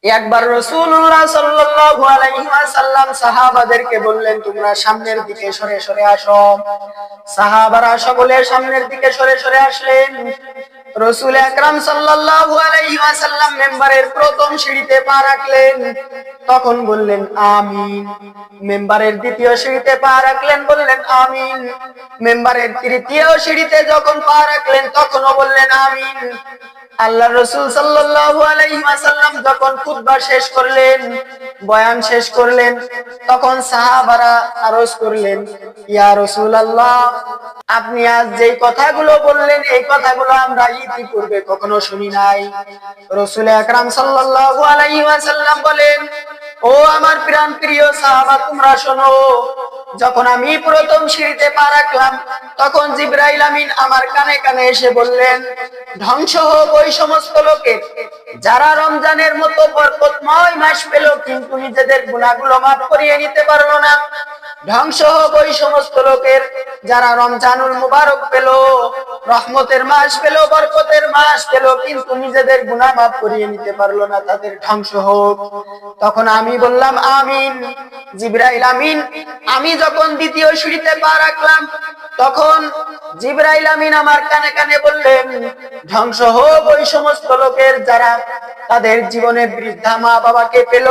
একবার রাসূলুল্লাহ সাল্লাল্লাহু আলাইহি ওয়াসাল্লাম সাহাবাদেরকে বললেন, তোমরা সামনের দিকে সরে সরে আসো। সাহাবারা সকলে সামনের দিকে সরে সরে আসলেন। রাসূল আকরাম সাল্লাল্লাহু আলাইহি ওয়াসাল্লাম মিম্বারের প্রথম সিঁড়িতে পা রাখলেন, তখন বললেন আমিন। মিম্বারের দ্বিতীয় সিঁড়িতে পা রাখলেন, বললেন আমিন। মিম্বারের তৃতীয় সিঁড়িতে যখন পা রাখলেন, তখনও বললেন আমিন। আল্লাহ রাসূল সাল্লাল্লাহু আলাইহি ওয়াসাল্লাম যখন খুতবা শেষ করলেন, বয়ান শেষ করলেন, তখন সাহাবারা আরজ করলেন, ইয়া রাসূলুল্লাহ, আপনি আজ যেই কথাগুলো বললেন এই কথাগুলো আমরা ইতিপূর্বে কখনো শুনি নাই। রাসূল আকরাম সাল্লাল্লাহু আলাইহি ওয়াসাল্লাম বলেন, ও আমার প্রাণ প্রিয় সাহাবা, তোমরা শোনো। যখন আমি প্রথম সিঁড়িতে পা রাখলাম, তখন জিবরাইল আমিন আমার কানে কানে এসে বললেন, ধ্বংস হোক ওই সমস্ত লোকের যারা রমজানের মতো বরকতময় মাস পেল কিন্তু নিজেদের গুনাহগুলো মাফ করিয়ে নিতে পারলো না। ধ্বংস হোক ওই সমস্ত লোকের যারা রমজানুল মুবারক পেল, রহমতের মাস পেল, বরকতের মাস পেল, কিন্তু নিজেদের গুনাহ মাফ করিয়ে নিতে পারলো না, তাদের ধ্বংস হোক। তখন আমি বললাম আমিন। জিবরাইল আমিন আমি যখন দ্বিতীয় সিঁড়িতে পা রাখলাম, তখন জিবরাইল আমিন আমার কানে কানে বললেন, ধ্বংস হোক ওই সমস্ত লোকের যারা তাদের জীবনে বৃদ্ধা মা বাবাকে পেল,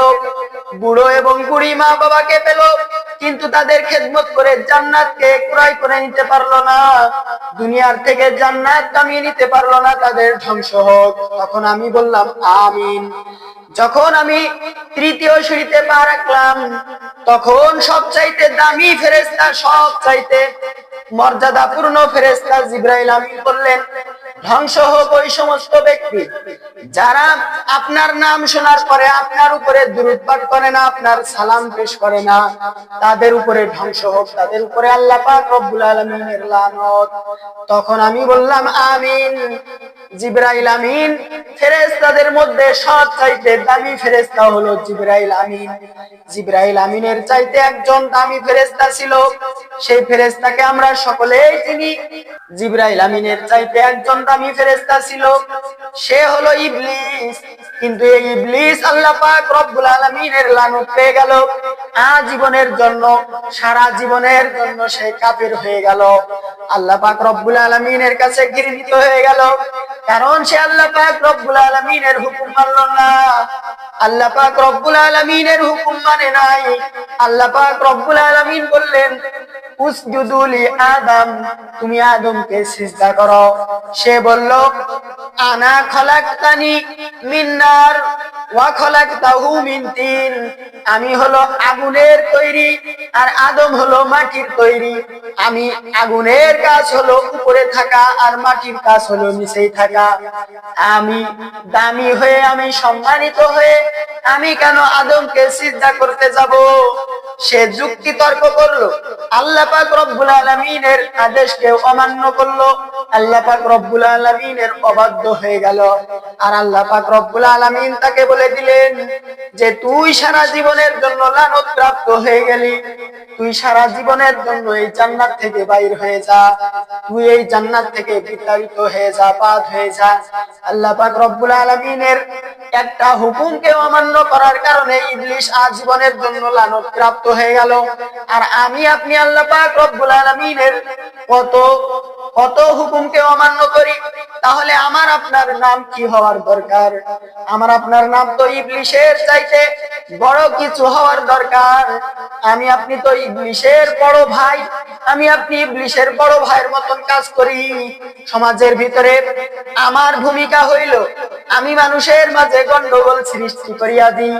বুড়ো এবং বুড়ি মা বাবাকে পেল, কিন্তু তাদের খেদমত করে জান্নাতকে ক্রয় করে নিতে পারলো না, দুনিয়ার থেকে জান্নাত কামিয়ে নিতে পারলো না, তাদের ধ্বংস হোক। তখন আমি বললাম আমিন। যখন আমি তৃতীয় সিঁড়িতে পা রাখলাম, তখন সবচাইতে দামি ফেরেশতা, সবচাইতে মর্যাদাপূর্ণ ফেরেশতা জিবরাইল আমিন বললেন, ধ্বংস হোক ওই সমস্ত ব্যক্তি যারা আপনার নাম শোনার পরে আপনার উপরে দুরূদ পাঠ করে না, আপনার সালাম পেশ করে না, তাদের উপরে ধ্বংস হোক, তাদের উপরে আল্লাহ পাক রব্বুল আলামিনের লানত। তখন আমি বললাম আমিন। জিবরাইল আমিন ফেরেশতাদের মধ্যে সবচাইতে দামি ফেরেশতা হলো জিবরাইল আমিন। জিবরাইল আমিনের চাইতে একজন দামি ফেরেশতা ছিল, সেই ফেরেশতাকে আমরা সকলেই চিনি। জিবরাইল আমিনের চাইতে একজন দামি ফেরেশতা ছিল, সে হলো ইবলিস। কিন্তু এই ইবলিস আল্লাহ পাক রব্বুল আলামিনের লানত পেয়ে গেল, আজীবনের জন্য, সারা জীবনের জন্য সে কাফের হয়ে গেল, আল্লাহ পাক রব্বুল আলামিনের কাছে ঘৃণিত হয়ে গেল, কারণ সে আল্লাহ পাক রব্বুল আলামিনের হুকুম মানল না, আল্লাহ পাক রব্বুল আলামিনের হুকুম মানে নাই। আল্লাহ পাক রব্বুল আলামিন বললেন, উসজুদু লি আদম, তুমি আদমকে সিজদা করো। সে বলল, আনা খলাকতানি মিন নার ওয়া খলাকতাহু মিন তিন, আমি হলো আগুনের তৈরি আর আদম হলো মাটির তৈরি। আমি আগুনের কাজ হলো উপরে থাকা আর মাটির কাজ হলো নিচেই থাকা। আমি দামি হয়ে, আমি সম্মানিত হয়ে আমি কেন আদমকে সিজদা করতে যাব? সে যুক্তি তর্ক করলো, আল্লাহ পাক রব্বুল আলামিনের আদেশকে অমান্য করলো, আল্লাহ পাক রব্বুল আলামিনের অবাধ্য হয়ে গেল। আর আল্লাহ পাক রব্বুল আলামিন তাকে বলে দিলেন যে তুই সারা জীবনের জন্য লানত প্রাপ্ত হয়ে গেলি, তুই সারা জীবনের জন্য এই জান্নাত থেকে বাইর হয়ে যা, তুই এই জান্নাত থেকে বিতাড়িত হয়ে যা, বাদ হয়ে যা। আল্লাহ পাক রব্বুল আলামিনের একটা হুকুমকে অমান্য করার কারণে ইবলিস আজীবনের জন্য লানত প্রাপ্ত হয়ে গেল। আর আমি আপনি আল্লাহ পাক রব্বুল আলামিনের কত কত হুকুমকে অমান্য করি, তাহলে আমার আপনার নাম কি হওয়ার দরকার? আমার আপনার নাম তো ইবলিসের চাইতে বড় কিছু হওয়ার দরকার। আমি আপনি তো ইবলিসের বড় ভাই, আমি আপনি ইবলিসের বড় ভাইয়ের মতন কাজ করি। সমাজের ভিতরে আমার ভূমিকা হইল আমি মানুষের মাঝে গন্ডগোল সৃষ্টি করিয়া দিই।